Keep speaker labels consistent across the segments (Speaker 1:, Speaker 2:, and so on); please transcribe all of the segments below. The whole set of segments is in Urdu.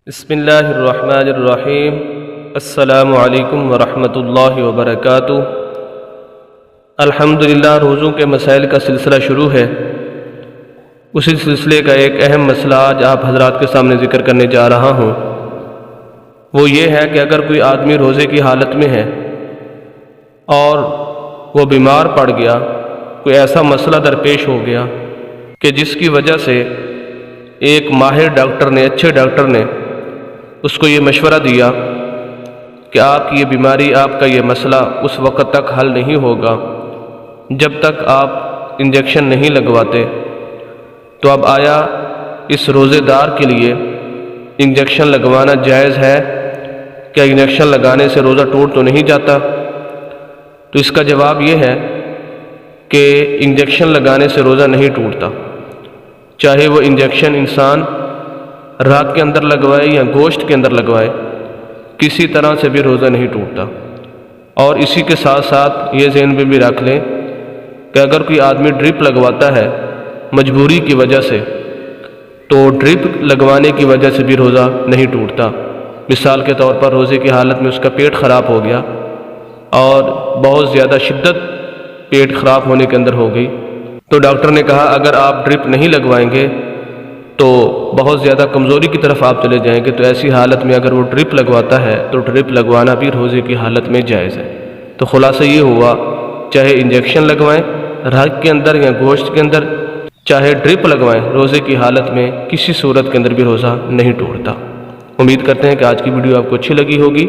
Speaker 1: بسم اللہ الرحمن الرحیم۔ السلام علیکم ورحمۃ اللہ وبرکاتہ۔ الحمدللہ روزوں کے مسائل کا سلسلہ شروع ہے۔ اسی سلسلے کا ایک اہم مسئلہ آج آپ حضرات کے سامنے ذکر کرنے جا رہا ہوں۔ وہ یہ ہے کہ اگر کوئی آدمی روزے کی حالت میں ہے اور وہ بیمار پڑ گیا، کوئی ایسا مسئلہ درپیش ہو گیا کہ جس کی وجہ سے ایک ماہر ڈاکٹر نے، اچھے ڈاکٹر نے اس کو یہ مشورہ دیا کہ آپ کی یہ بیماری، آپ کا یہ مسئلہ اس وقت تک حل نہیں ہوگا جب تک آپ انجیکشن نہیں لگواتے، تو اب آیا اس روزے دار کے لیے انجیکشن لگوانا جائز ہے؟ کیا انجیکشن لگانے سے روزہ ٹوٹ تو نہیں جاتا؟ تو اس کا جواب یہ ہے کہ انجیکشن لگانے سے روزہ نہیں ٹوٹتا، چاہے وہ انجیکشن انسان رات کے اندر لگوائے یا گوشت کے اندر لگوائے، کسی طرح سے بھی روزہ نہیں ٹوٹتا۔ اور اسی کے ساتھ ساتھ یہ ذہن میں بھی رکھ لیں کہ اگر کوئی آدمی ڈرپ لگواتا ہے مجبوری کی وجہ سے، تو ڈرپ لگوانے کی وجہ سے بھی روزہ نہیں ٹوٹتا۔ مثال کے طور پر روزے کی حالت میں اس کا پیٹ خراب ہو گیا اور بہت زیادہ شدت پیٹ خراب ہونے کے اندر ہو گئی، تو ڈاکٹر نے کہا اگر آپ ڈرپ نہیں لگوائیں گے تو بہت زیادہ کمزوری کی طرف آپ چلے جائیں گے، تو ایسی حالت میں اگر وہ ڈرپ لگواتا ہے تو ڈرپ لگوانا بھی روزے کی حالت میں جائز ہے۔ تو خلاصہ یہ ہوا، چاہے انجیکشن لگوائیں رگ کے اندر یا گوشت کے اندر، چاہے ڈرپ لگوائیں، روزے کی حالت میں کسی صورت کے اندر بھی روزہ نہیں ٹوٹتا۔ امید کرتے ہیں کہ آج کی ویڈیو آپ کو اچھی لگی ہوگی۔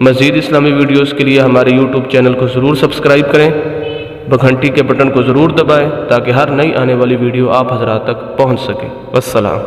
Speaker 1: مزید اسلامی ویڈیوز کے لیے ہمارے یوٹیوب چینل کو ضرور سبسکرائب کریں، گھنٹی کے بٹن کو ضرور دبائیں تاکہ ہر نئی آنے والی ویڈیو آپ حضرات تک پہنچ سکے۔ والسلام۔